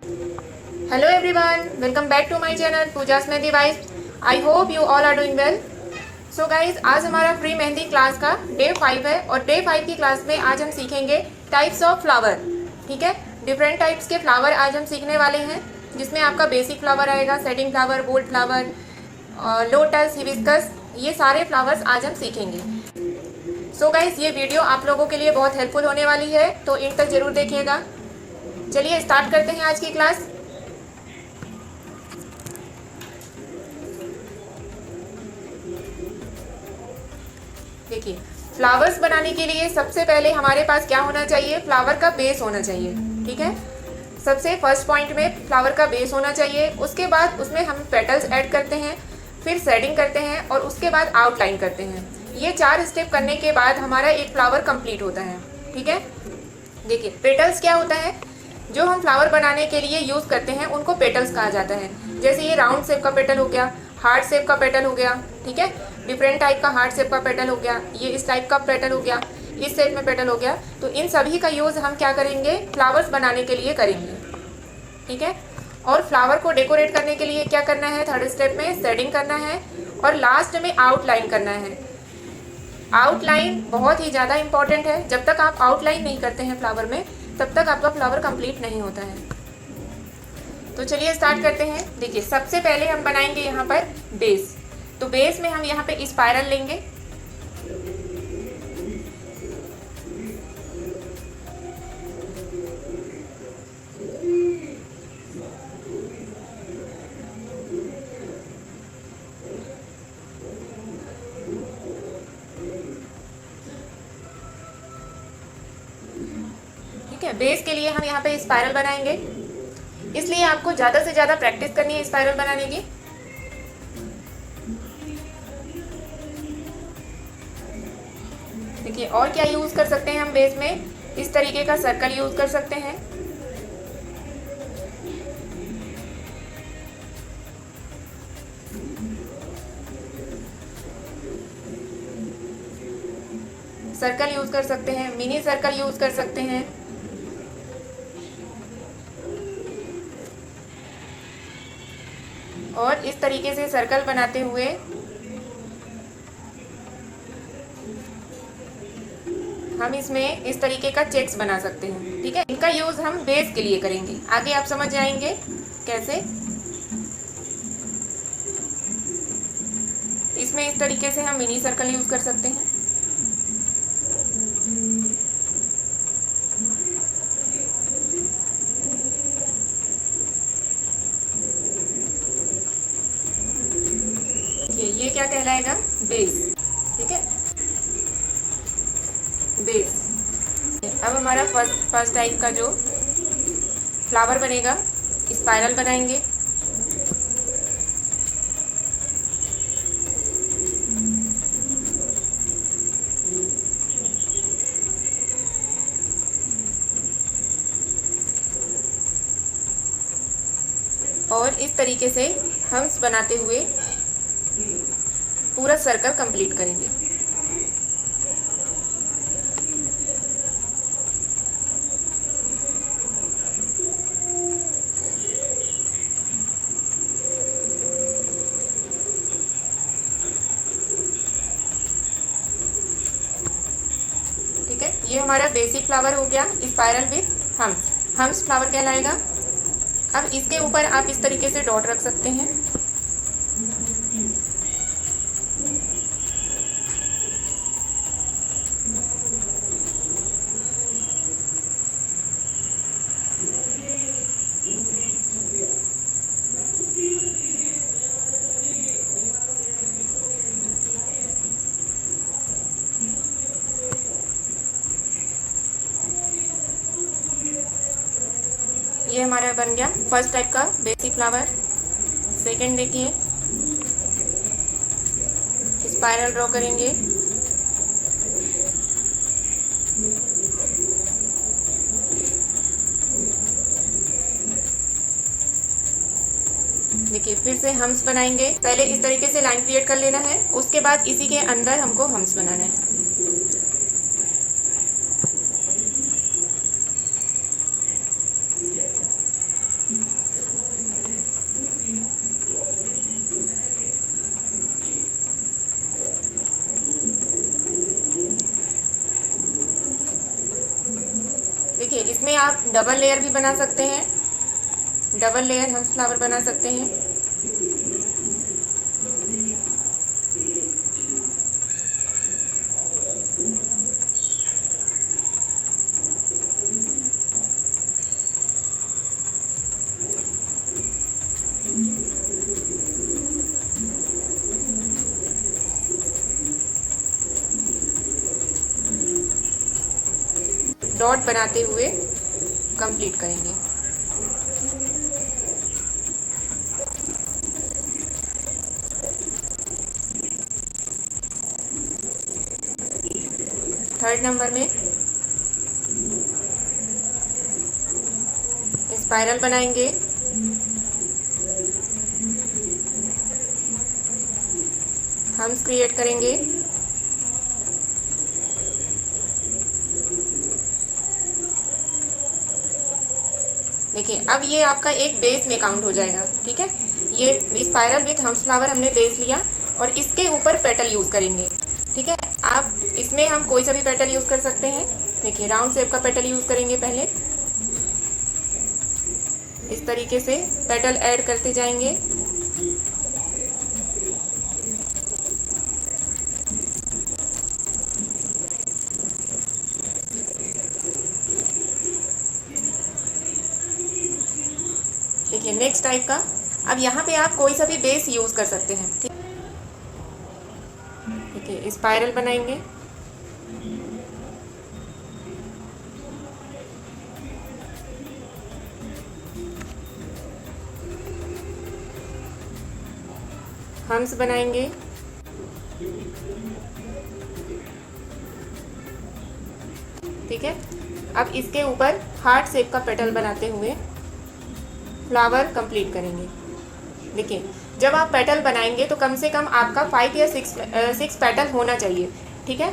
Hello everyone, welcome back to my channel Pooja's mehndi wife. I hope you all are doing well. So guys, आज हमारा free mehndi class का day 5 है और day 5 की class में आज हम सीखेंगे टाइप्स ऑफ फ्लावर. ठीक है, डिफरेंट टाइप्स के फ्लावर आज हम सीखने वाले हैं, जिसमें आपका बेसिक फ्लावर आएगा, setting flower, bold flower, lotus, hibiscus, ये सारे फ्लावर्स आज हम सीखेंगे. सो गाइज, ये वीडियो आप लोगों के लिए बहुत हेल्पफुल होने वाली है, तो इन तक जरूर देखिएगा. चलिए स्टार्ट करते हैं आज की क्लास. देखिए, फ्लावर्स बनाने के लिए सबसे पहले हमारे पास क्या होना चाहिए? फ्लावर का बेस होना चाहिए. ठीक है, सबसे फर्स्ट पॉइंट में फ्लावर का बेस होना चाहिए. उसके बाद उसमें हम पेटल्स ऐड करते हैं, फिर शेडिंग करते हैं और उसके बाद आउटलाइन करते हैं. ये 4 स्टेप करने के बाद हमारा एक फ्लावर कंप्लीट होता है. ठीक है, देखिए पेटल्स क्या होता है? जो हम फ्लावर बनाने के लिए यूज़ करते हैं उनको पेटल्स कहा जाता है. जैसे ये राउंड शेप का पेटल हो गया, हार्ट शेप का पेटल हो गया. ठीक है, डिफरेंट टाइप का हार्ट शेप का पेटल हो गया, ये इस टाइप का पेटल हो गया, इस शेप में पेटल हो गया. तो इन सभी का यूज़ हम क्या करेंगे? फ्लावर्स बनाने के लिए करेंगे. ठीक है, और फ्लावर को डेकोरेट करने के लिए क्या करना है? थर्ड स्टेप में शेडिंग करना है और लास्ट में आउटलाइन करना है. आउटलाइन बहुत ही ज़्यादा इंपॉर्टेंट है. जब तक आप आउटलाइन नहीं करते हैं फ्लावर में, तब तक आपका फ्लावर कंप्लीट नहीं होता है. तो चलिए स्टार्ट करते हैं. देखिए, सबसे पहले हम बनाएंगे यहाँ पर बेस. तो बेस में हम यहाँ पे स्पाइरल लेंगे. ठीक है, बेस के लिए हम यहाँ पे स्पाइरल बनाएंगे, इसलिए आपको ज़्यादा से ज़्यादा प्रैक्टिस करनी है स्पाइरल बनाने की. देखिए, और क्या यूज़ कर सकते हैं हम बेस में? इस तरीके का सर्कल यूज़ कर सकते हैं. सर्कल यूज़ कर सकते हैं, मिनी सर्कल यूज़ कर सकते हैं. और इस तरीके से सर्कल बनाते हुए हम इसमें इस तरीके का चेक्स बना सकते हैं. ठीक है, इनका यूज़ हम बेस के लिए करेंगे. आगे आप समझ जाएंगे कैसे. इसमें इस तरीके से हम मिनी सर्कल यूज़ कर सकते हैं. ये क्या कहलाएगा? बेस. ठीक है, बेस. अब हमारा फर्स्ट टाइप का जो फ्लावर बनेगा, स्पाइरल बनाएंगे. और इस तरीके से हम्स बनाते हुए पूरा सर्कल कंप्लीट करेंगे. ठीक है, ये हमारा बेसिक फ्लावर हो गया, spiral with hums. Hums flower कहलाएगा. अब इसके ऊपर आप इस तरीके से डॉट रख सकते हैं. ये हमारा बन गया फर्स्ट टाइप का बेसिक फ्लावर. सेकंड देखिए, स्पाइरल ड्रॉ करेंगे. देखिए, फिर से हम्स बनाएंगे. पहले इस तरीके से लाइन क्रिएट कर लेना है, उसके बाद इसी के अंदर हमको हम्स बनाना है. इसमें आप डबल लेयर भी बना सकते हैं, डबल लेयर हम फ्लावर बना सकते हैं। डॉट बनाते हुए कंप्लीट करेंगे। थर्ड नंबर में स्पाइरल बनाएंगे। हम्स क्रिएट करेंगे। देखिए अब ये आपका एक बेस में काउंट हो जाएगा। ठीक है, ये स्पाइरल विथ हम्स फ्लावर हमने बेस लिया और इसके ऊपर पेटल यूज़ करेंगे। ठीक है, आप इसमें हम कोई सा भी पेटल यूज़ कर सकते हैं। देखिए राउंड शेप का पेटल यूज़ करेंगे। पहले इस तरीके से पेटल ऐड करते जाएंगे। देखिए नेक्स्ट टाइप का, अब यहाँ पे आप कोई सा भी बेस यूज़ कर सकते हैं। ठीक है, स्पाइरल बनाएंगे। हम्स बनाएंगे। ठीक है, अब इसके ऊपर हार्ट शेप का पेटल बनाते हुए फ्लावर कंप्लीट करेंगे। देखिए जब आप पेटल बनाएंगे तो कम से कम आपका 5 या 6 पेटल होना चाहिए। ठीक है,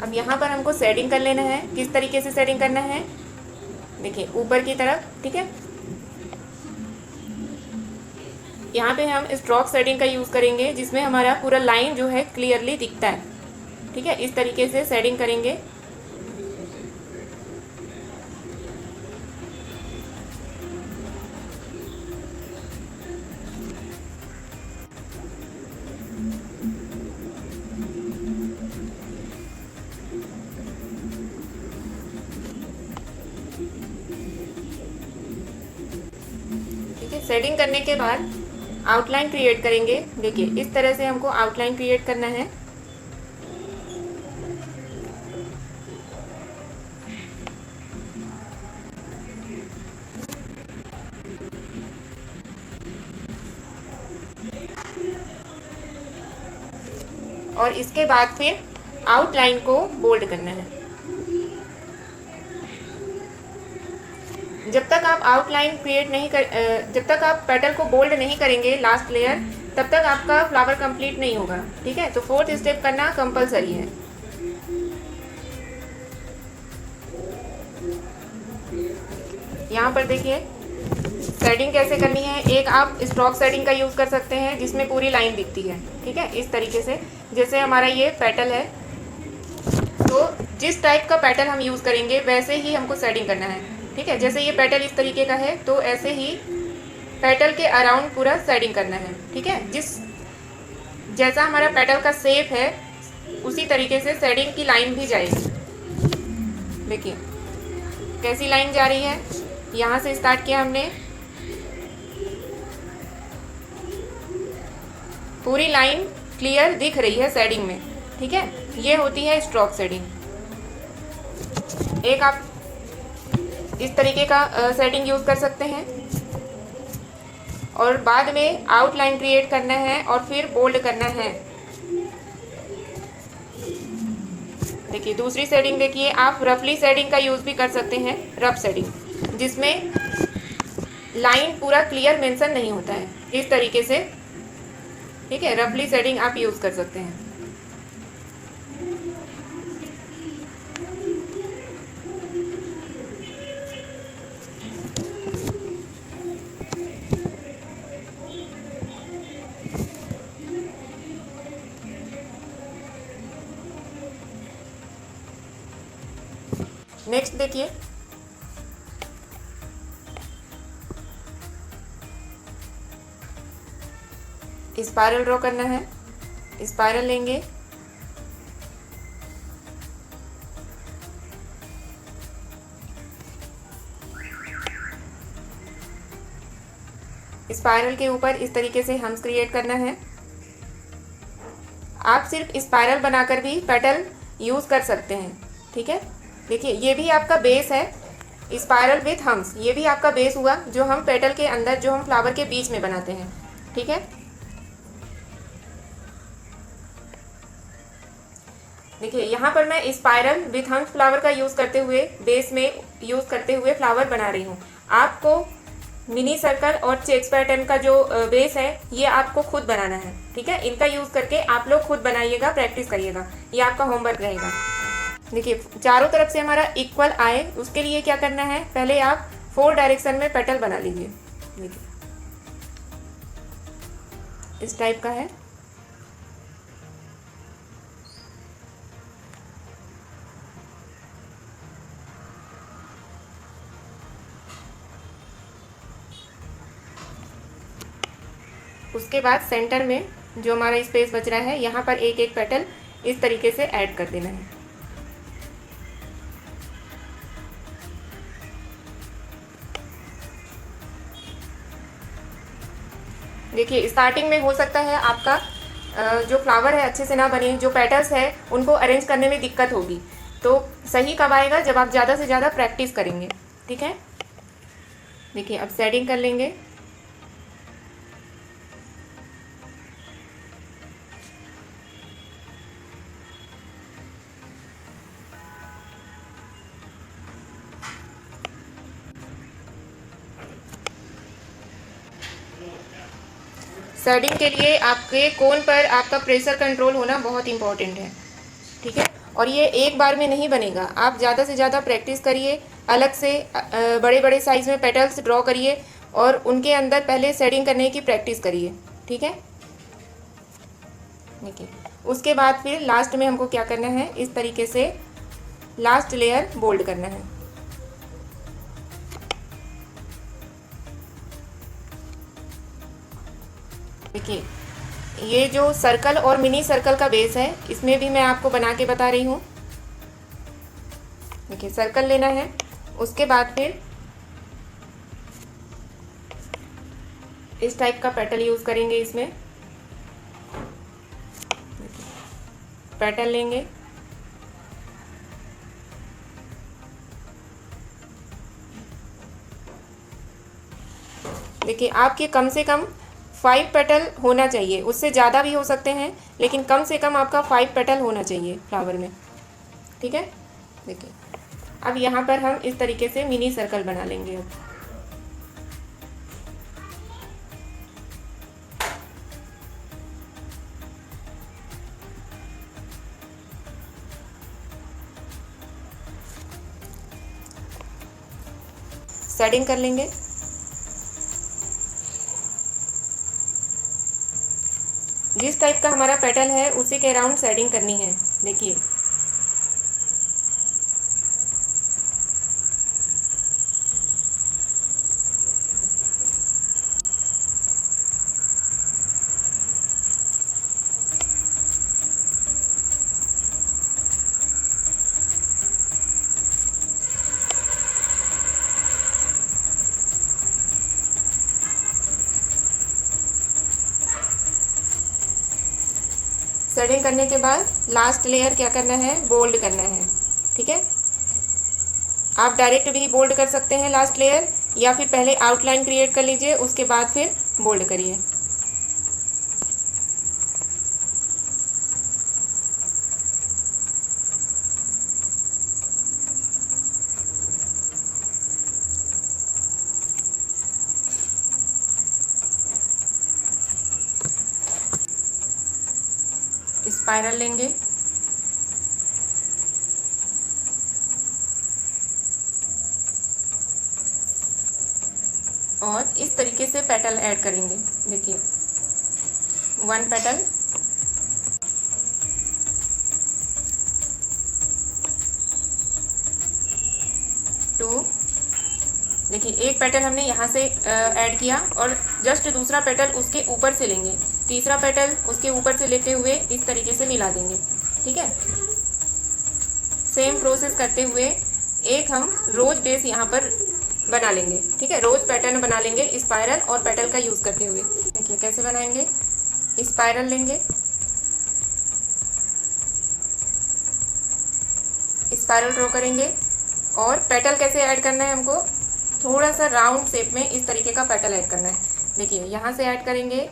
अब यहाँ पर हमको शेडिंग कर लेना है। किस तरीके से शेडिंग करना है, देखिए ऊपर की तरफ। ठीक है, यहाँ पे हम स्ट्रोक शेडिंग का यूज़ करेंगे जिसमें हमारा पूरा लाइन जो है क्लियरली दिखता है। ठीक है, इस तरीके से शेडिंग करेंगे। ठीक है, शेडिंग करने के बाद आउटलाइन क्रिएट करेंगे। देखिए इस तरह से हमको आउटलाइन क्रिएट करना है। और इसके बाद फिर आउटलाइन को बोल्ड करना है। जब तक आप आउटलाइन क्रिएट नहीं कर जब तक आप पेटल को बोल्ड नहीं करेंगे लास्ट लेयर, तब तक आपका फ्लावर कंप्लीट नहीं होगा। ठीक है, तो 4th स्टेप करना कंपलसरी है। यहाँ पर देखिए शेडिंग कैसे करनी है। एक आप स्ट्रोक शेडिंग का यूज़ कर सकते हैं जिसमें पूरी लाइन दिखती है। ठीक है, इस तरीके से जैसे हमारा ये पेटल है, तो जिस टाइप का पेटल हम यूज़ करेंगे वैसे ही हमको शेडिंग करना है। ठीक है, जैसे ये पेटल इस तरीके का है तो ऐसे ही पेटल के अराउंड पूरा शेडिंग करना है। ठीक है, जैसा हमारा पेटल का शेप है उसी तरीके से शेडिंग की लाइन भी जाएगी। देखिए कैसी लाइन जा रही है। यहाँ से स्टार्ट किया हमने, पूरी लाइन क्लियर दिख रही है शेडिंग में। ठीक है, ये होती है स्ट्रोक शेडिंग। एक आप इस तरीके का शेडिंग यूज़ कर सकते हैं और बाद में आउटलाइन क्रिएट करना है और फिर बोल्ड करना है। देखिए दूसरी शेडिंग देखिए, आप रफली शेडिंग का यूज़ भी कर सकते हैं, रफ शेडिंग, जिसमें लाइन पूरा क्लियर मेंशन नहीं होता है, इस तरीके से। ठीक है, रफली शेडिंग आप यूज़ कर सकते हैं। नेक्स्ट देखिए, स्पाइरल ड्रॉ करना है। स्पाइरल लेंगे, स्पाइरल के ऊपर इस तरीके से हम्स क्रिएट करना है। आप सिर्फ स्पाइरल बनाकर भी पेटल यूज़ कर सकते हैं, ठीक है। देखिए ये भी आपका बेस है, स्पाइरल विथ हम्स, ये भी आपका बेस हुआ जो हम पेटल के अंदर, जो हम फ्लावर के बीच में बनाते हैं, ठीक है। देखिए यहाँ पर मैं स्पाइरल विथ हम्स फ्लावर का यूज़ करते हुए, बेस में यूज़ करते हुए फ्लावर बना रही हूँ। आपको मिनी सर्कल और चेक्स पैटर्न का जो बेस है ये आपको खुद बनाना है, ठीक है। इनका यूज़ करके आप लोग खुद बनाइएगा, प्रैक्टिस करिएगा, ये आपका होमवर्क रहेगा। देखिए चारों तरफ से हमारा इक्वल आए, उसके लिए क्या करना है, पहले आप 4 डायरेक्शन में पेटल बना लीजिए। देखिए इस टाइप का है। उसके बाद सेंटर में जो हमारा स्पेस बच रहा है, यहाँ पर एक एक पेटल इस तरीके से ऐड कर देना है। देखिए स्टार्टिंग में हो सकता है आपका जो फ्लावर है अच्छे से ना बने, जो पेटल्स है उनको अरेंज करने में दिक्कत होगी। तो सही कब आएगा, जब आप ज़्यादा से ज़्यादा प्रैक्टिस करेंगे, ठीक है। देखिए अब शेडिंग कर लेंगे। शेडिंग के लिए आपके कोन पर आपका प्रेशर कंट्रोल होना बहुत इम्पॉर्टेंट है, ठीक है। और ये एक बार में नहीं बनेगा, आप ज़्यादा से ज़्यादा प्रैक्टिस करिए, अलग से बड़े बड़े साइज़ में पेटल्स ड्रॉ करिए और उनके अंदर पहले शेडिंग करने की प्रैक्टिस करिए, ठीक है। देखिए उसके बाद फिर लास्ट में हमको क्या करना है, इस तरीके से लास्ट लेयर बोल्ड करना है। देखिए ये जो सर्कल और मिनी सर्कल का बेस है, इसमें भी मैं आपको बना के बता रही हूँ। देखिए सर्कल लेना है, उसके बाद फिर इस टाइप का पेटल यूज़ करेंगे। इसमें पेटल लेंगे, देखिए आपके कम से कम 5 पेटल होना चाहिए, उससे ज़्यादा भी हो सकते हैं, लेकिन कम से कम आपका 5 पेटल होना चाहिए फ्लावर में, ठीक है। देखिए अब यहाँ पर हम इस तरीके से मिनी सर्कल बना लेंगे। अब शेडिंग कर लेंगे। जिस टाइप का हमारा पेटल है उसी के अराउंड शेडिंग करनी है। देखिए शेडिंग करने के बाद लास्ट लेयर क्या करना है, बोल्ड करना है, ठीक है। आप डायरेक्ट भी बोल्ड कर सकते हैं लास्ट लेयर, या फिर पहले आउटलाइन क्रिएट कर लीजिए, उसके बाद फिर बोल्ड करिए। स्पाइरल लेंगे, और इस तरीके से पेटल ऐड करेंगे। देखिए 1 पेटल, देखिए एक पेटल हमने यहाँ से ऐड किया और जस्ट दूसरा पेटल उसके ऊपर से लेंगे, तीसरा पेटल उसके ऊपर से लेते हुए इस तरीके से मिला देंगे। ठीक है, सेम प्रोसेस करते हुए एक हम रोज बेस यहाँ पर बना लेंगे। ठीक है, रोज पैटर्न बना लेंगे स्पाइरल और पेटल का यूज़ करते हुए। देखिए कैसे बनाएंगे, स्पाइरल लेंगे, स्पाइरल ड्रॉ करेंगे और पेटल कैसे ऐड करना है, हमको थोड़ा सा राउंड शेप में इस तरीके का पेटल ऐड करना है। देखिए यहाँ से ऐड करेंगे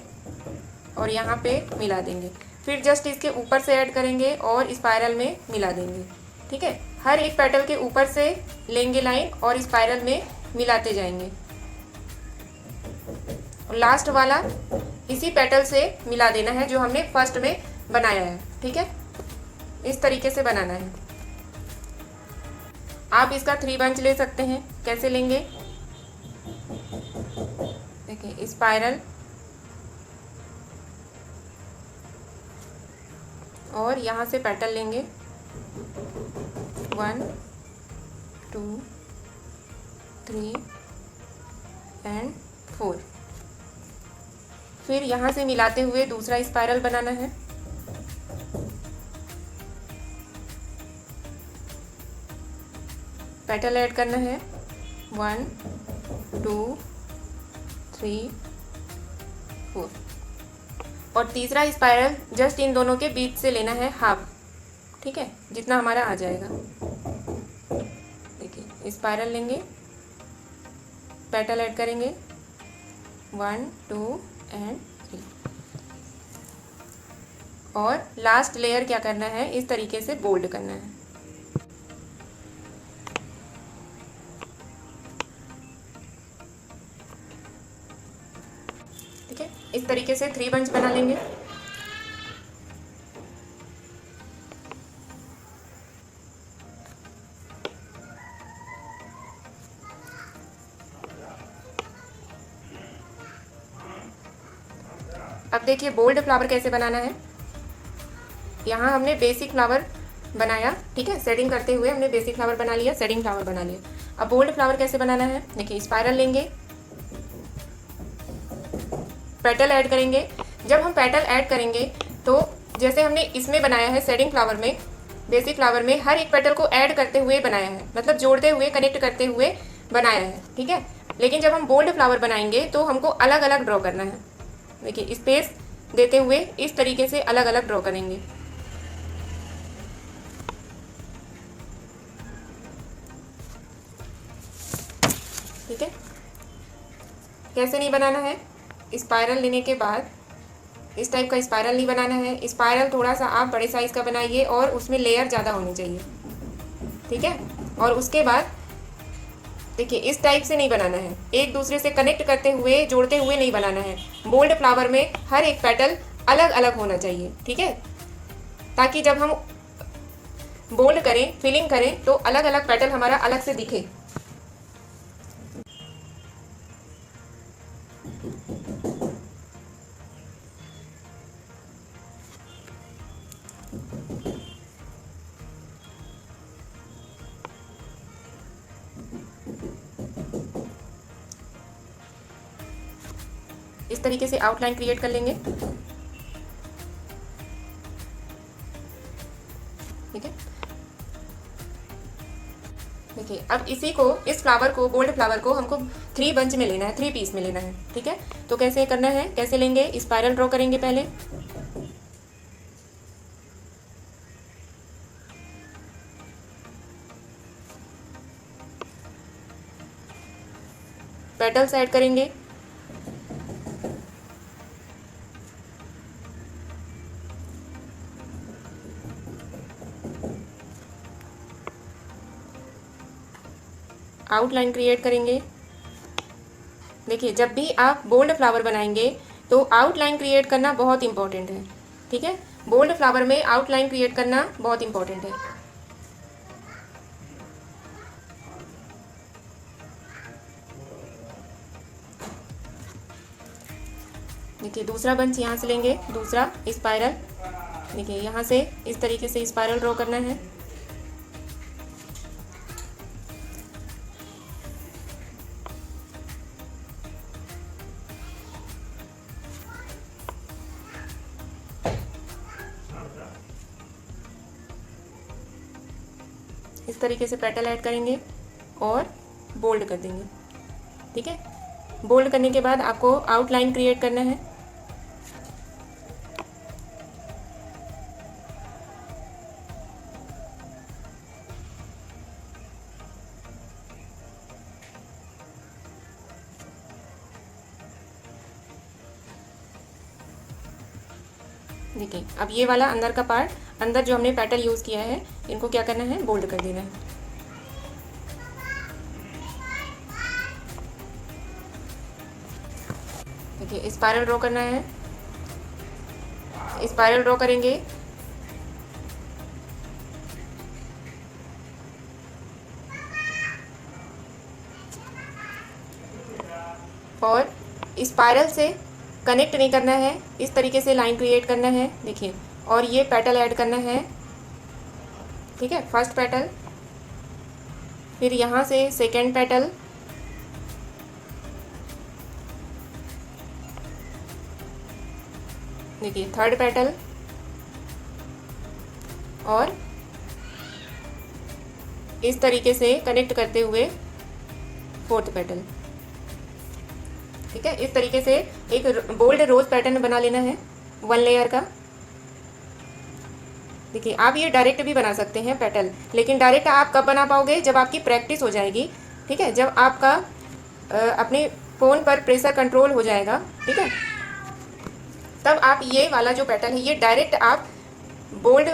और यहाँ पे मिला देंगे, फिर जस्ट इसके ऊपर से ऐड करेंगे और स्पाइरल में मिला देंगे। ठीक है, हर एक पेटल के ऊपर से लेंगे लाइन और स्पाइरल में मिलाते जाएंगे और लास्ट वाला इसी पेटल से मिला देना है जो हमने फर्स्ट में बनाया है। ठीक है, इस तरीके से बनाना है। आप इसका 3 बंच ले सकते हैं। कैसे लेंगे, देखिए स्पाइरल और यहाँ से पेटल लेंगे 1 2 3 एंड 4, फिर यहाँ से मिलाते हुए दूसरा स्पाइरल बनाना है। पेटल ऐड करना है 1 2 3 4 और तीसरा स्पाइरल जस्ट इन दोनों के बीच से लेना है हाफ। ठीक है, जितना हमारा आ जाएगा। देखिए स्पाइरल लेंगे, पेटल ऐड करेंगे 1 2 एंड 3 और लास्ट लेयर क्या करना है, इस तरीके से बोल्ड करना है। ठीक है, इस तरीके से 3 बंच बना लेंगे। अब देखिए बोल्ड फ्लावर कैसे बनाना है। यहाँ हमने बेसिक फ्लावर बनाया। ठीक है, शेडिंग करते हुए हमने बेसिक फ्लावर बना लिया, शेडिंग फ्लावर बना लिया। अब बोल्ड फ्लावर कैसे बनाना है, देखिए स्पाइरल लेंगे, पेटल ऐड करेंगे। जब हम पेटल ऐड करेंगे तो जैसे हमने इसमें बनाया है शेडिंग फ्लावर में, बेसिक फ्लावर में हर एक पेटल को ऐड करते हुए बनाया है, मतलब जोड़ते हुए कनेक्ट करते हुए बनाया है। ठीक है, लेकिन जब हम बोल्ड फ्लावर बनाएंगे तो हमको अलग अलग ड्रॉ करना है। देखिए स्पेस देते हुए इस तरीके से अलग अलग ड्रॉ करेंगे। ठीक है, कैसे नहीं बनाना है, स्पाइरल लेने के बाद इस टाइप का स्पाइरल नहीं बनाना है। स्पाइरल थोड़ा सा आप बड़े साइज़ का बनाइए और उसमें लेयर ज़्यादा होनी चाहिए। ठीक है, और उसके बाद देखिए इस टाइप से नहीं बनाना है, एक दूसरे से कनेक्ट करते हुए जोड़ते हुए नहीं बनाना है। बोल्ड फ्लावर में हर एक पेटल अलग अलग होना चाहिए। ठीक है, ताकि जब हम बोल्ड करें, फिलिंग करें तो अलग अलग पेटल हमारा अलग से दिखे। इस तरीके से आउटलाइन क्रिएट कर लेंगे। ठीक है, देखिए अब इसी को, इस फ्लावर को, गोल्ड फ्लावर को हमको 3 बंच में लेना है, 3 पीस में लेना है। ठीक है, तो कैसे करना है, कैसे लेंगे, स्पाइरल ड्रॉ करेंगे पहले, पेटल्स ऐड करेंगे, आउटलाइन क्रिएट करेंगे। देखिए जब भी आप बोल्ड फ्लावर बनाएंगे तो आउटलाइन क्रिएट करना बहुत इंपॉर्टेंट है। ठीक है, बोल्ड फ्लावर में आउटलाइन क्रिएट करना बहुत इंपॉर्टेंट है। देखिए दूसरा बंच यहाँ से लेंगे, दूसरा स्पाइरल। देखिए यहाँ से इस तरीके से स्पाइरल ड्रॉ करना है। इस तरीके से पेटल ऐड करेंगे और बोल्ड कर देंगे। ठीक है, बोल्ड करने के बाद आपको आउटलाइन क्रिएट करना है। देखिए अब ये वाला अंदर का पार्ट, अंदर जो हमने पेटल यूज़ किया है, इनको क्या करना है, बोल्ड कर देना है। देखिए स्पाइरल ड्रॉ करना है, स्पाइरल ड्रॉ करेंगे। और स्पाइरल से कनेक्ट नहीं करना है, इस तरीके से लाइन क्रिएट करना है। देखिए, और ये पेटल ऐड करना है। ठीक है, फर्स्ट पेटल, फिर यहाँ से सेकेंड पेटल, देखिए थर्ड पेटल, और इस तरीके से कनेक्ट करते हुए फोर्थ पेटल। ठीक है, इस तरीके से एक बोल्ड रोज पैटर्न बना लेना है 1 लेयर का। देखिए आप ये डायरेक्ट भी बना सकते हैं पेटल, लेकिन डायरेक्ट आप कब बना पाओगे, जब आपकी प्रैक्टिस हो जाएगी। ठीक है, जब आपका अपने फ़ोन पर प्रेशर कंट्रोल हो जाएगा, ठीक है, तब आप ये वाला जो पैटर्न है ये डायरेक्ट आप बोल्ड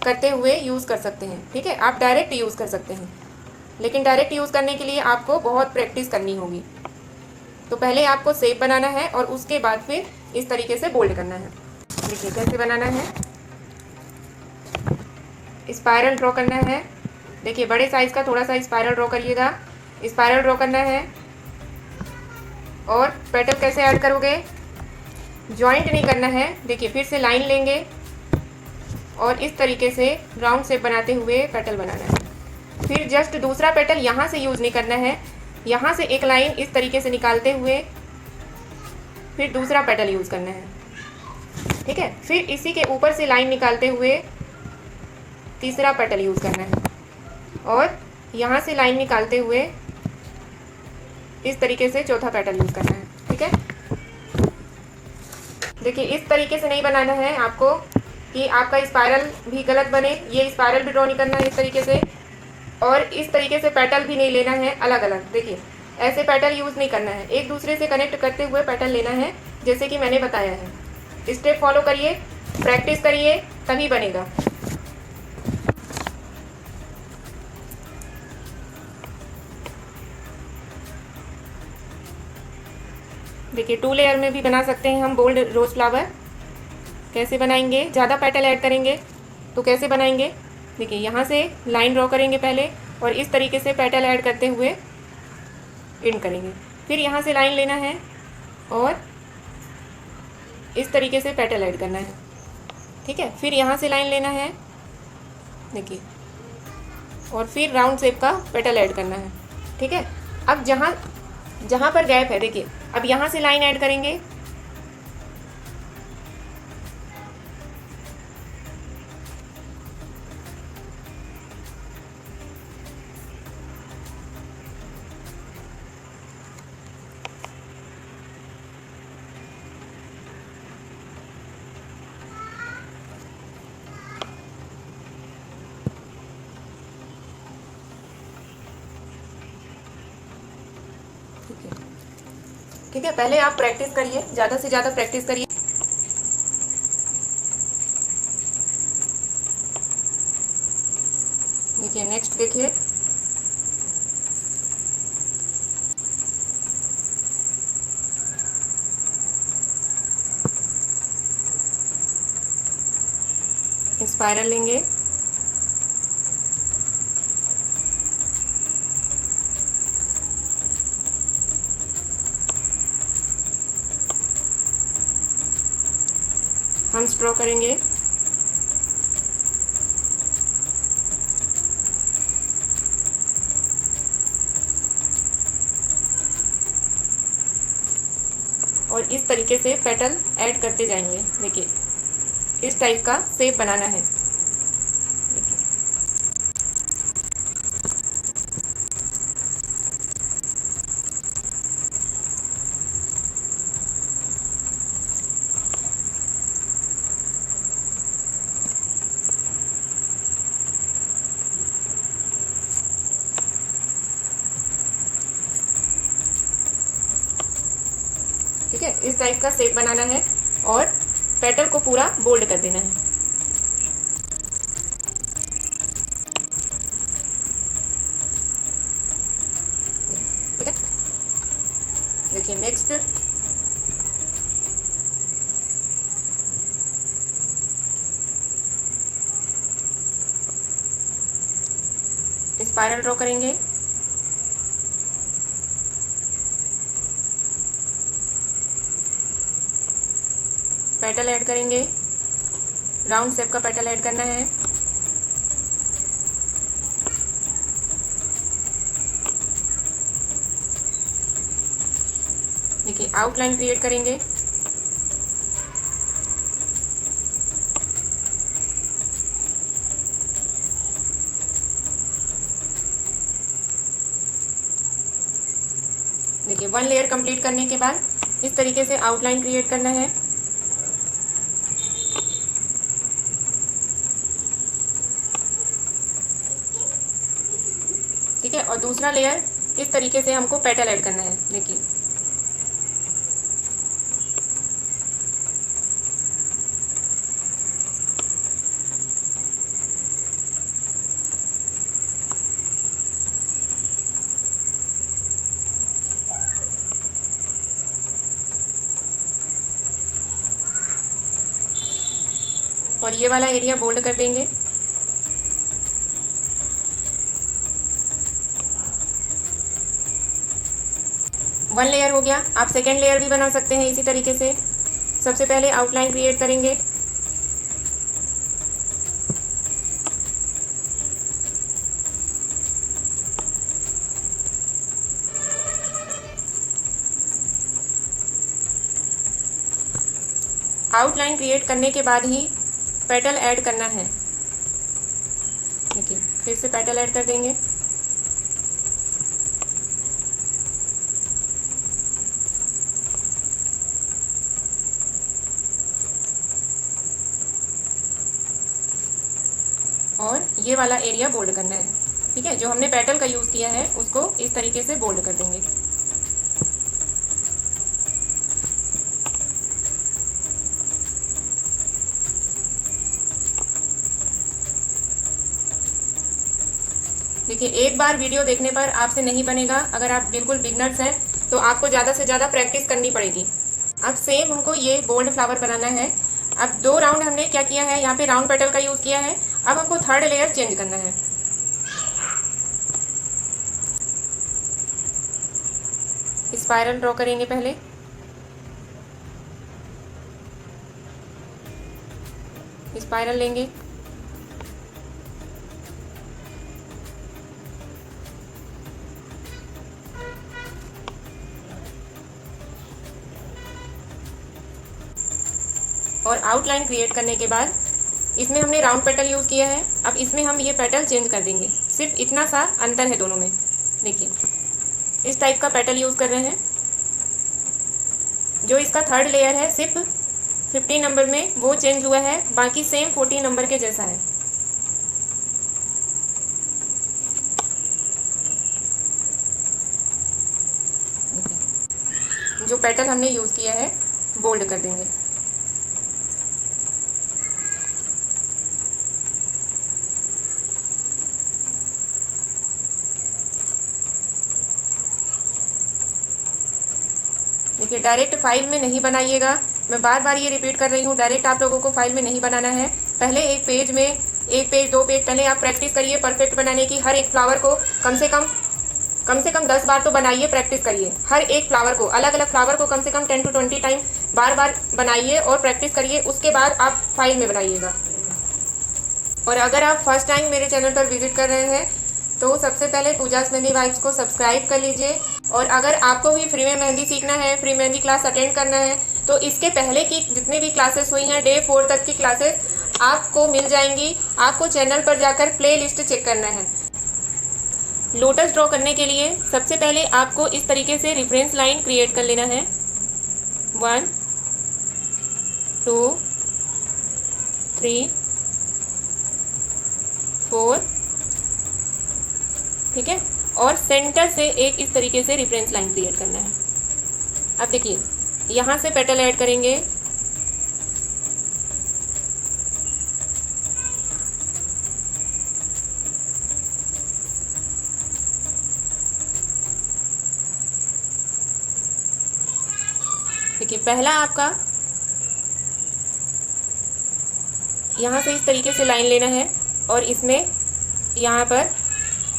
करते हुए यूज़ कर सकते हैं। ठीक है, आप डायरेक्ट यूज़ कर सकते हैं, लेकिन डायरेक्ट यूज़ करने के लिए आपको बहुत प्रैक्टिस करनी होगी। तो पहले आपको शेप बनाना है और उसके बाद फिर इस तरीके से बोल्ड करना है। देखिए कैसे बनाना है, स्पाइरल ड्रॉ करना है। देखिए बड़े साइज़ का थोड़ा सा स्पाइरल ड्रॉ करिएगा, स्पाइरल ड्रॉ करना है। और पेटल कैसे ऐड करोगे, जॉइंट नहीं करना है। देखिए फिर से लाइन लेंगे और इस तरीके से राउंड शेप बनाते हुए पेटल बनाना है। फिर जस्ट दूसरा पेटल यहाँ से यूज़ नहीं करना है, यहाँ से एक लाइन इस तरीके से निकालते हुए फिर दूसरा पेटल यूज़ करना है। ठीक है, फिर इसी के ऊपर से लाइन निकालते हुए तीसरा पेटल यूज़ करना है, और यहाँ से लाइन निकालते हुए इस तरीके से चौथा पेटल यूज़ करना है। ठीक है, देखिए इस तरीके से नहीं बनाना है आपको कि आपका स्पाइरल भी गलत बने। ये स्पाइरल भी ड्रॉ नहीं करना है इस तरीके से, और इस तरीके से पेटल भी नहीं लेना है अलग अलग। देखिए ऐसे पेटल यूज़ नहीं करना है, एक दूसरे से कनेक्ट करते हुए पेटल लेना है, जैसे कि मैंने बताया है। स्टेप फॉलो करिए, प्रैक्टिस करिए, तभी बनेगा। देखिए 2 लेयर में भी बना सकते हैं हम बोल्ड रोज़ फ्लावर। कैसे बनाएंगे, ज़्यादा पेटल ऐड करेंगे तो कैसे बनाएंगे, देखिए यहाँ से लाइन ड्रॉ करेंगे पहले और इस तरीके से पेटल ऐड करते हुए एंड करेंगे। फिर यहाँ से लाइन लेना है और इस तरीके से पेटल ऐड करना है। ठीक है, फिर यहाँ से लाइन लेना है, देखिए, और फिर राउंड शेप का पेटल ऐड करना है। ठीक है, अब जहाँ पर गैप है, देखिए अब यहाँ से लाइन ऐड करेंगे, ठीक है। पहले आप प्रैक्टिस करिए, ज़्यादा से ज़्यादा प्रैक्टिस करिए। देखिए नेक्स्ट देखिए, स्पाइरल लेंगे, हम ड्रॉ करेंगे, और इस तरीके से पेटल ऐड करते जाएंगे। देखिए इस टाइप का शेप बनाना है। देखिए इस टाइप का शेप बनाना है और पेटल को पूरा बोल्ड कर देना है। ठीक है, देखिए नेक्स्ट स्पाइरल ड्रॉ करेंगे। पेटल ऐड करेंगे, राउंड शेप का पेटल ऐड करना है। देखिए आउटलाइन क्रिएट करेंगे। देखिए 1 लेयर कंप्लीट करने के बाद इस तरीके से आउटलाइन क्रिएट करना है। ठीक है, और दूसरा लेयर इस तरीके से हमको पेटल ऐड करना है। देखिए और ये वाला एरिया बोल्ड कर देंगे। वन लेयर हो गया। आप सेकेंड लेयर भी बना सकते हैं इसी तरीके से। सबसे पहले आउटलाइन क्रिएट करेंगे, आउटलाइन क्रिएट करने के बाद ही पेटल ऐड करना है। देखिए फिर से पेटल ऐड कर देंगे। और ये वाला एरिया बोल्ड करना है। ठीक है, जो हमने पेटल का यूज़ किया है उसको इस तरीके से बोल्ड कर देंगे। देखिए एक बार वीडियो देखने पर आपसे नहीं बनेगा। अगर आप बिल्कुल बिगनर्स हैं तो आपको ज़्यादा से ज़्यादा प्रैक्टिस करनी पड़ेगी। अब सेम हमको ये बोल्ड फ्लावर बनाना है। अब 2 राउंड हमने क्या किया है, यहाँ पे राउंड पेटल का यूज़ किया है। अब हमको थर्ड लेयर चेंज करना है। स्पाइरल ड्रॉ करेंगे पहले, स्पाइरल लेंगे, और आउटलाइन क्रिएट करने के बाद इसमें हमने राउंड पेटल यूज़ किया है। अब इसमें हम ये पेटल चेंज कर देंगे। सिर्फ इतना सा अंतर है दोनों में। देखिए इस टाइप का पेटल यूज़ कर रहे हैं। जो इसका थर्ड लेयर है सिर्फ 15 नंबर में वो चेंज हुआ है, बाकी सेम 14 नंबर के जैसा है। जो पेटल हमने यूज़ किया है बोल्ड कर देंगे। देखिए डायरेक्ट फाइल में नहीं बनाइएगा। मैं बार बार ये रिपीट कर रही हूँ, डायरेक्ट आप लोगों को फाइल में नहीं बनाना है। पहले एक पेज में 1 पेज 2 पेज पहले आप प्रैक्टिस करिए परफेक्ट बनाने की। हर एक फ्लावर को कम से कम 10 बार तो बनाइए, प्रैक्टिस करिए। हर एक फ्लावर को, अलग अलग फ्लावर को कम से कम 10 to 20 टाइम बार बार बनाइए और प्रैक्टिस करिए। उसके बाद आप फाइल में बनाइएगा। और अगर आप फर्स्ट टाइम मेरे चैनल पर विजिट कर रहे हैं तो सबसे पहले पूजास मेहंदी वाइब्स को सब्सक्राइब कर लीजिए। और अगर आपको भी फ्री में मेहंदी सीखना है, फ्री मेहंदी क्लास अटेंड करना है, तो इसके पहले की जितनी भी क्लासेस हुई हैं डे 4 तक की क्लासेस आपको मिल जाएंगी। आपको चैनल पर जाकर प्ले लिस्ट चेक करना है। लोटस ड्रॉ करने के लिए सबसे पहले आपको इस तरीके से रेफरेंस लाइन क्रिएट कर लेना है। 1 2 3 4, ठीक है। और सेंटर से एक इस तरीके से रेफरेंस लाइन क्रिएट करना है। अब देखिए यहाँ से पेटल ऐड करेंगे। देखिए पहला आपका यहाँ से इस तरीके से लाइन लेना है और इसमें यहाँ पर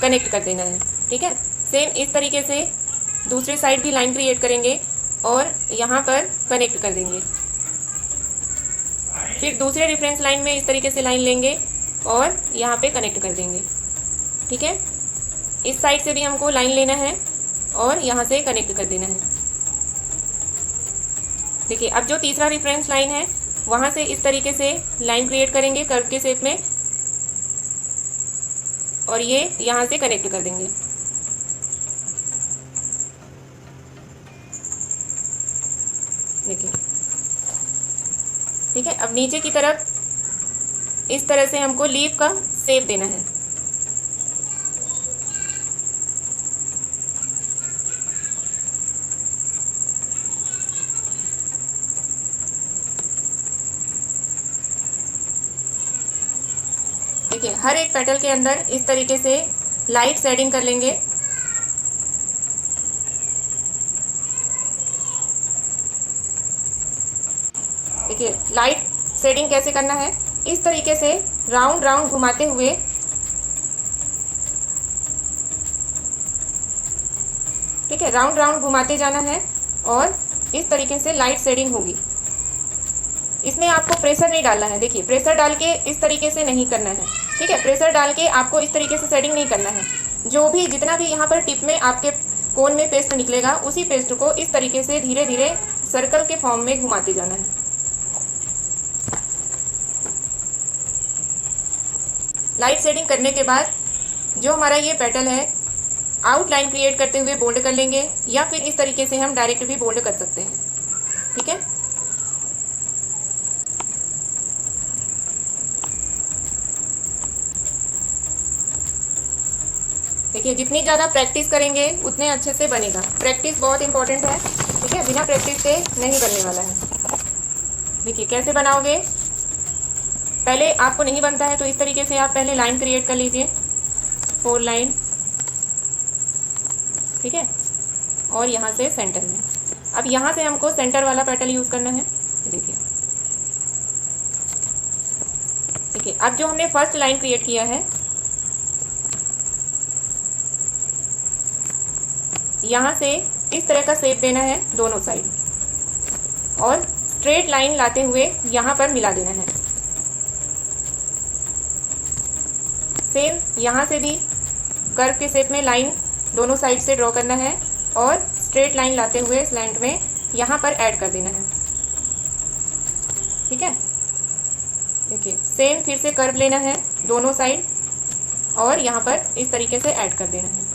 कनेक्ट कर देना है। ठीक है, सेम इस तरीके से दूसरे साइड भी लाइन क्रिएट करेंगे और यहाँ पर कनेक्ट कर देंगे। फिर दूसरे रेफरेंस लाइन में इस तरीके से लाइन लेंगे और यहाँ पे कनेक्ट कर देंगे। ठीक है, इस साइड से भी हमको लाइन लेना है और यहाँ से कनेक्ट कर देना है। देखिए अब जो तीसरा रेफरेंस लाइन है वहाँ से इस तरीके से लाइन क्रिएट करेंगे कर्व के शेप में और ये यहाँ से कनेक्ट कर देंगे। देखिए ठीक है, अब नीचे की तरफ इस तरह से हमको लीफ का शेप देना है। देखिए हर एक पेटल के अंदर इस तरीके से लाइट शेडिंग कर लेंगे। देखिए लाइट शेडिंग कैसे करना है, इस तरीके से राउंड राउंड घुमाते हुए ठीक है, राउंड राउंड घुमाते जाना है और इस तरीके से लाइट शेडिंग होगी। इसमें आपको प्रेशर नहीं डालना है। देखिए प्रेशर डाल के इस तरीके से नहीं करना है। ठीक है, प्रेशर डाल के आपको इस तरीके से शेडिंग नहीं करना है। जो भी जितना भी यहाँ पर टिप में आपके कोन में पेस्ट निकलेगा उसी पेस्ट को इस तरीके से धीरे धीरे सर्कल के फॉर्म में घुमाते जाना है। लाइट शेडिंग करने के बाद जो हमारा ये पेटल है आउटलाइन क्रिएट करते हुए बोल्ड कर लेंगे या फिर इस तरीके से हम डायरेक्ट भी बोल्ड कर सकते हैं। ठीक है, देखिए जितनी ज़्यादा प्रैक्टिस करेंगे उतने अच्छे से बनेगा। प्रैक्टिस बहुत इंपॉर्टेंट है। ठीक है, बिना प्रैक्टिस के नहीं बनने वाला है। देखिए कैसे बनाओगे, पहले आपको नहीं बनता है तो इस तरीके से आप पहले लाइन क्रिएट कर लीजिए, 4 लाइन। ठीक है, और यहाँ से सेंटर में। अब यहाँ से हमको सेंटर वाला पेटल यूज़ करना है। देखिए देखिए अब जो हमने फर्स्ट लाइन क्रिएट किया है यहाँ से इस तरह का शेप देना है दोनों साइड और स्ट्रेट लाइन लाते हुए यहाँ पर मिला देना है। सेम यहाँ से भी कर्व के शेप में लाइन दोनों साइड से ड्रॉ करना है और स्ट्रेट लाइन लाते हुए स्लैंट में यहाँ पर ऐड कर देना है। ठीक है, देखिए सेम फिर से कर्व लेना है दोनों साइड और यहाँ पर इस तरीके से ऐड कर देना है।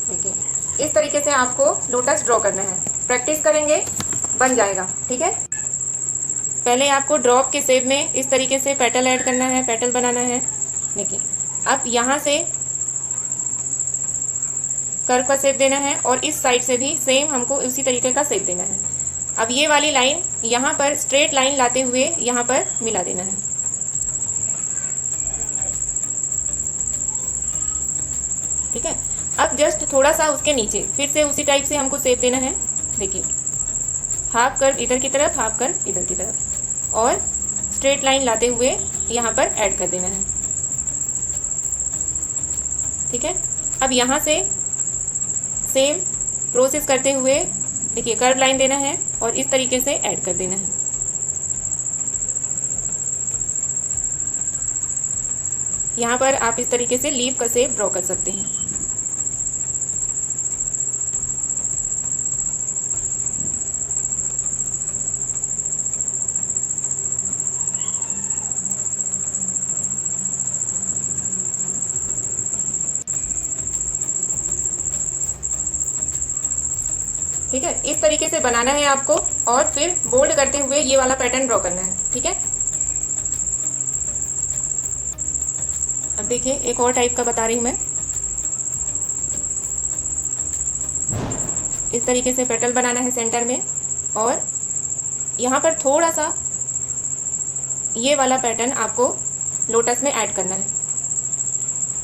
देखिए इस तरीके से आपको लोटस ड्रॉ करना है। प्रैक्टिस करेंगे बन जाएगा। ठीक है, पहले आपको ड्रॉप के शेप में इस तरीके से पेटल ऐड करना है, पेटल बनाना है। देखिए अब यहाँ से कर्व का शेप देना है और इस साइड से भी सेम हमको उसी तरीके का शेप देना है। अब ये वाली लाइन यहाँ पर स्ट्रेट लाइन लाते हुए यहाँ पर मिला देना है। ठीक है, अब जस्ट थोड़ा सा उसके नीचे फिर से उसी टाइप से हमको शेप देना है। देखिए हाफ कर्व इधर की तरफ, हाफ कर्व इधर की तरफ और स्ट्रेट लाइन लाते हुए यहाँ पर ऐड कर देना है। ठीक है, अब यहाँ से सेम प्रोसेस करते हुए देखिए कर्व लाइन देना है और इस तरीके से ऐड कर देना है। यहाँ पर आप इस तरीके से लीफ का शेप ड्रॉ कर सकते हैं। ठीक है, इस तरीके से बनाना है आपको और फिर बोल्ड करते हुए ये वाला पैटर्न ड्रॉ करना है। ठीक है, अब देखिए एक और टाइप का बता रही हूँ मैं। इस तरीके से पेटल बनाना है सेंटर में, और यहाँ पर थोड़ा सा ये वाला पैटर्न आपको लोटस में ऐड करना है।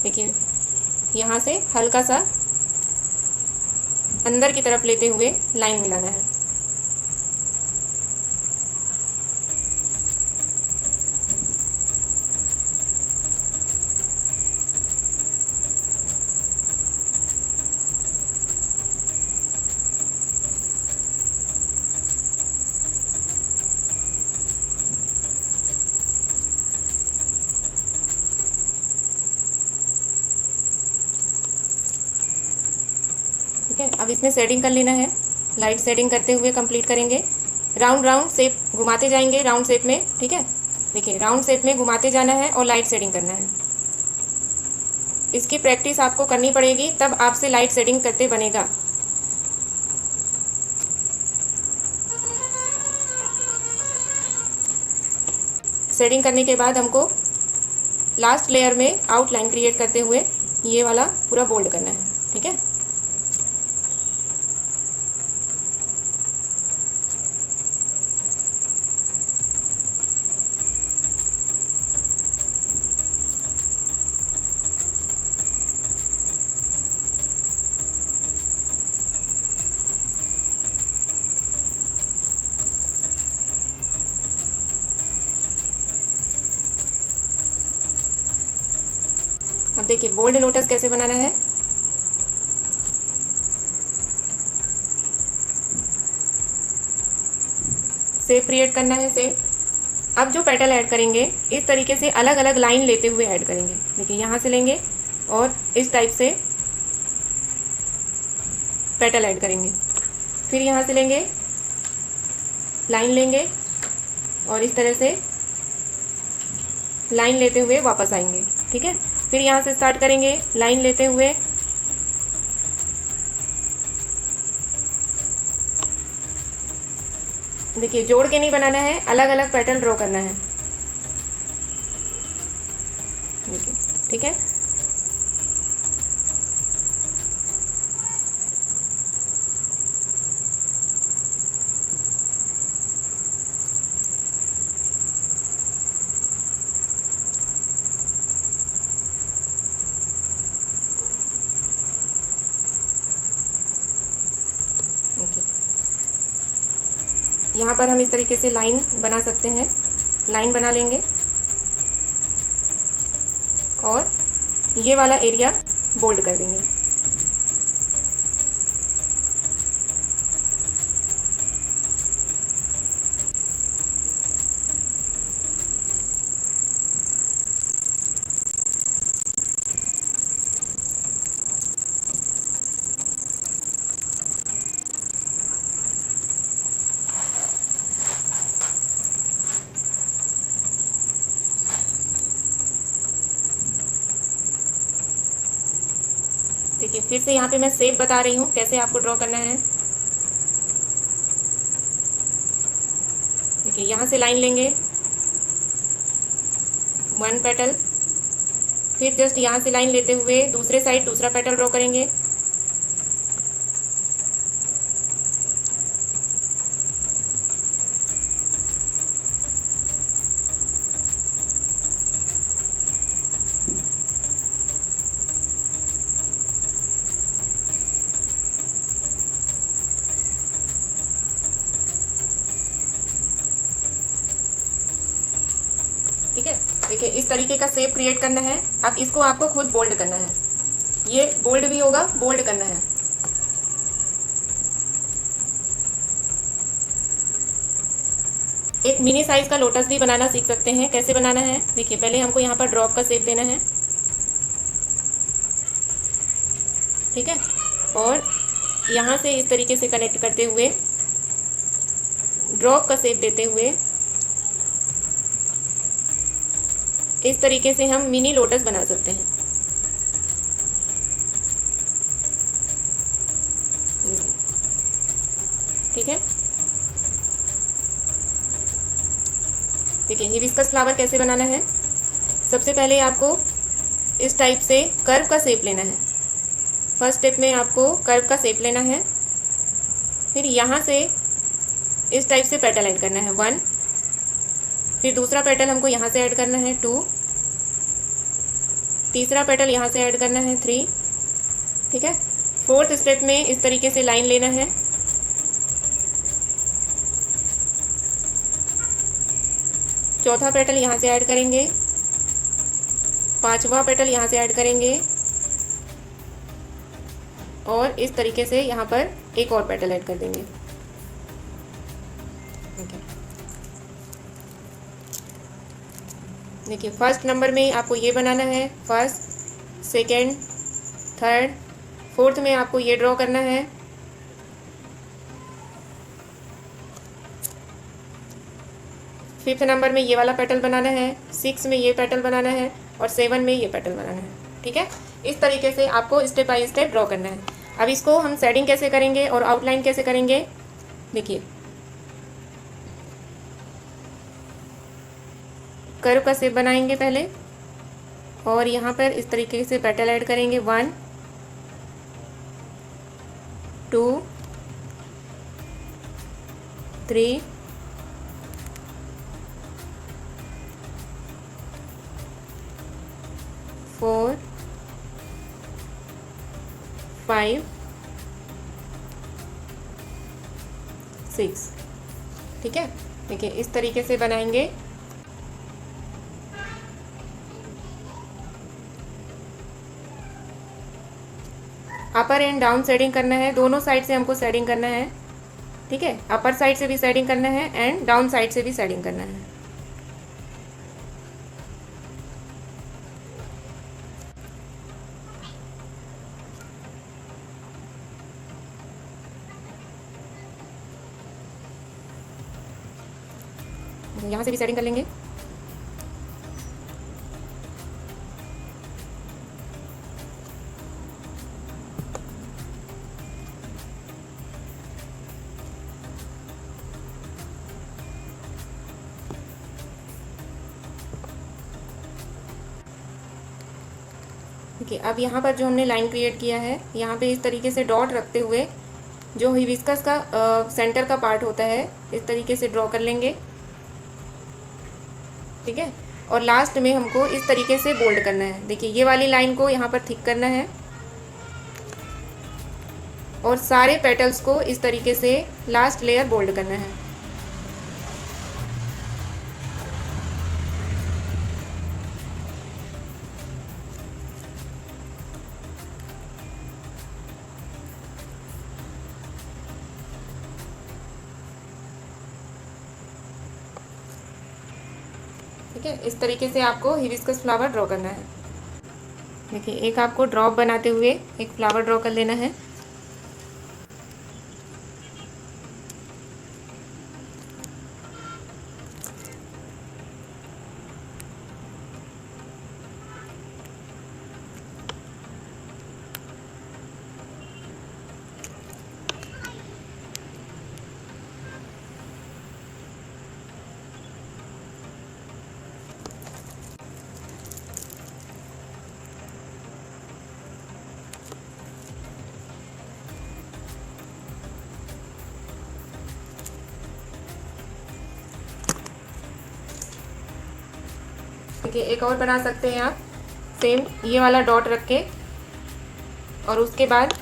देखिए यहाँ से हल्का सा अंदर की तरफ लेते हुए लाइन मिलाना है। ठीक है, अब इसमें शेडिंग कर लेना है। लाइट शेडिंग करते हुए कंप्लीट करेंगे। राउंड राउंड शेप घुमाते जाएंगे राउंड शेप में। ठीक है, देखिए राउंड शेप में घुमाते जाना है और लाइट शेडिंग करना है। इसकी प्रैक्टिस आपको करनी पड़ेगी, तब आपसे लाइट शेडिंग करते बनेगा। शेडिंग करने के बाद हमको लास्ट लेयर में आउटलाइन क्रिएट करते हुए ये वाला पूरा बोल्ड करना है। ठीक है, अब देखिए बोल्ड लोटस कैसे बनाना है। शेप क्रिएट करना है। शेप अब जो पेटल ऐड करेंगे इस तरीके से अलग अलग लाइन लेते हुए ऐड करेंगे। देखिए यहाँ से लेंगे और इस टाइप से पेटल ऐड करेंगे, फिर यहाँ से लेंगे लाइन लेंगे और इस तरह से लाइन लेते हुए वापस आएंगे। ठीक है, फिर यहाँ से स्टार्ट करेंगे लाइन लेते हुए, देखिए जोड़ के नहीं बनाना है, अलग अलग पैटर्न ड्रॉ करना है। देखिए ठीक है, यहाँ पर हम इस तरीके से लाइन बना सकते हैं। लाइन बना लेंगे और ये वाला एरिया बोल्ड कर देंगे। देखिए फिर से यहाँ पे मैं शेप बता रही हूँ कैसे आपको ड्रॉ करना है। देखिए यहाँ से लाइन लेंगे, वन पेटल, फिर जस्ट यहाँ से लाइन लेते हुए दूसरे साइड दूसरा पेटल ड्रॉ करेंगे। ठीक है, देखिए इस तरीके का शेप क्रिएट करना है। अब इसको आपको खुद बोल्ड करना है। ये बोल्ड भी होगा, बोल्ड करना है। एक मिनी साइज का लोटस भी बनाना सीख सकते हैं। कैसे बनाना है, देखिए पहले हमको यहाँ पर ड्रॉप का शेप देना है। ठीक है, और यहाँ से इस तरीके से कनेक्ट करते हुए ड्रॉप का शेप देते हुए इस तरीके से हम मिनी लोटस बना सकते हैं। ठीक है, देखिए हिबिस्कस फ्लावर कैसे बनाना है। सबसे पहले आपको इस टाइप से कर्व का शेप लेना है। फर्स्ट स्टेप में आपको कर्व का शेप लेना है। फिर यहाँ से इस टाइप से पेटल ऐड करना है 1, फिर दूसरा पेटल हमको यहाँ से ऐड करना है 2, तीसरा पेटल यहाँ से ऐड करना है 3, ठीक है। फोर्थ स्टेप में इस तरीके से लाइन लेना है। चौथा पेटल यहाँ से ऐड करेंगे, पांचवा पेटल यहाँ से ऐड करेंगे और इस तरीके से यहाँ पर एक और पेटल ऐड कर देंगे। देखिए फर्स्ट नंबर में आपको ये बनाना है, फर्स्ट, सेकंड, थर्ड, फोर्थ में आपको ये ड्रॉ करना है। फिफ्थ नंबर में ये वाला पेटल बनाना है, 6 में ये पेटल बनाना है और 7 में ये पेटल बनाना है, ठीक है। इस तरीके से आपको स्टेप बाय स्टेप ड्रॉ करना है। अब इसको हम शेडिंग कैसे करेंगे और आउटलाइन कैसे करेंगे, देखिए कर्व का शेप बनाएंगे पहले और यहाँ पर इस तरीके से पेटल ऐड करेंगे 1, 2, 3, 4, 5, 6, ठीक है। देखिए इस तरीके से बनाएंगे। अपर एंड डाउन शेडिंग करना है, दोनों साइड से हमको शेडिंग करना है, ठीक है। अपर साइड से भी शेडिंग करना है एंड डाउन साइड से भी शेडिंग करना है। यहाँ से भी शेडिंग कर लेंगे। देखिए अब यहाँ पर जो हमने लाइन क्रिएट किया है, यहाँ पे इस तरीके से डॉट रखते हुए जो हिबिस्कस का सेंटर का पार्ट होता है इस तरीके से ड्रॉ कर लेंगे, ठीक है। और लास्ट में हमको इस तरीके से बोल्ड करना है। देखिए ये वाली लाइन को यहाँ पर थिक करना है और सारे पेटल्स को इस तरीके से लास्ट लेयर बोल्ड करना है। ठीक है, इस तरीके से आपको हिबिस्कस फ्लावर ड्रॉ करना है। देखिए एक आपको ड्रॉप बनाते हुए एक फ्लावर ड्रॉ कर लेना है। देखिए एक और बना सकते हैं आप, सेम ये वाला डॉट रख के और उसके बाद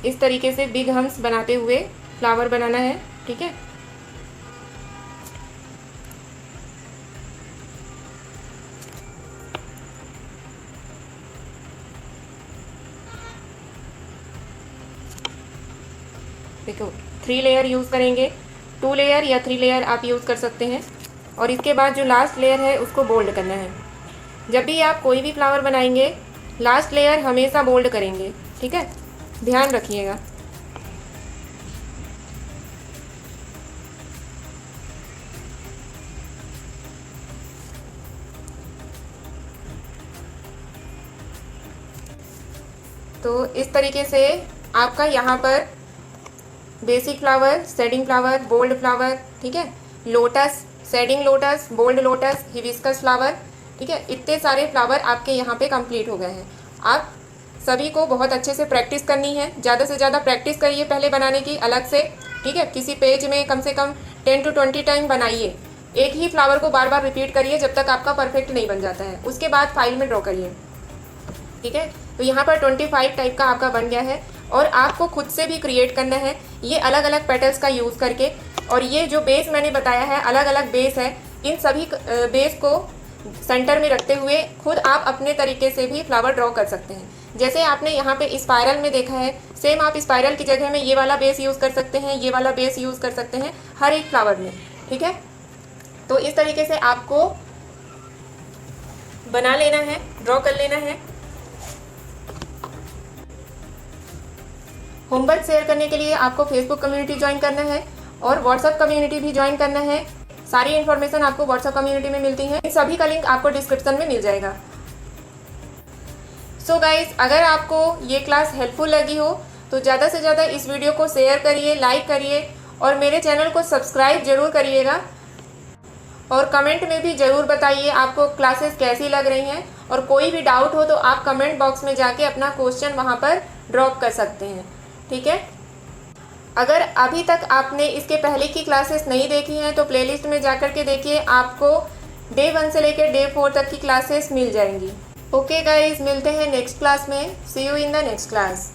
इस तरीके से बिग हम्स बनाते हुए फ्लावर बनाना है, ठीक है। देखो 3 लेयर यूज़ करेंगे, 2 लेयर या 3 लेयर आप यूज़ कर सकते हैं। और इसके बाद जो लास्ट लेयर है उसको बोल्ड करना है। जब भी आप कोई भी फ्लावर बनाएंगे लास्ट लेयर हमेशा बोल्ड करेंगे, ठीक है, ध्यान रखिएगा। तो इस तरीके से आपका यहाँ पर basic flower, shading flower, bold flower ठीक है, lotus, shading lotus, bold lotus, hibiscus flower, ठीक है, इतने सारे फ्लावर आपके यहाँ पे कंप्लीट हो गए हैं। आप सभी को बहुत अच्छे से प्रैक्टिस करनी है, ज़्यादा से ज़्यादा प्रैक्टिस करिए पहले बनाने की अलग से, ठीक है। किसी पेज में कम से कम 10 to 20 टाइम बनाइए, एक ही फ्लावर को बार बार रिपीट करिए जब तक आपका परफेक्ट नहीं बन जाता है, उसके बाद फाइल में ड्रॉ करिए, ठीक है। तो यहाँ पर 25 टाइप का आपका बन गया है और आपको खुद से भी क्रिएट करना है ये अलग अलग पेटल्स का यूज़ करके। और ये जो बेस मैंने बताया है, अलग अलग बेस है, इन सभी बेस को सेंटर में रखते हुए खुद आप अपने तरीके से भी फ्लावर ड्रॉ कर सकते हैं। जैसे आपने यहाँ पे स्पाइरल में देखा है, सेम आप स्पाइरल की जगह में ये वाला बेस यूज़ कर सकते हैं, ये वाला बेस यूज़ कर सकते हैं हर एक फ्लावर में, ठीक है। तो इस तरीके से आपको बना लेना है, ड्रॉ कर लेना है। होमवर्क शेयर करने के लिए आपको फेसबुक कम्युनिटी ज्वाइन करना है और व्हाट्सएप कम्युनिटी भी ज्वाइन करना है। सारी इन्फॉर्मेशन आपको व्हाट्सएप कम्युनिटी में मिलती है, इन सभी का लिंक आपको डिस्क्रिप्शन में मिल जाएगा। सो गाइज, अगर आपको ये क्लास हेल्पफुल लगी हो तो ज़्यादा से ज़्यादा इस वीडियो को शेयर करिए, लाइक करिए और मेरे चैनल को सब्सक्राइब जरूर करिएगा। और कमेंट में भी ज़रूर बताइए आपको क्लासेस कैसी लग रही हैं, और कोई भी डाउट हो तो आप कमेंट बॉक्स में जाके अपना क्वेश्चन वहाँ पर ड्रॉप कर सकते हैं, ठीक है। अगर अभी तक आपने इसके पहले की क्लासेस नहीं देखी हैं तो प्लेलिस्ट में जाकर के देखिए, आपको डे 1 से लेकर डे 4 तक की क्लासेस मिल जाएंगी। ओके गाइज, मिलते हैं नेक्स्ट क्लास में। See you in the next class.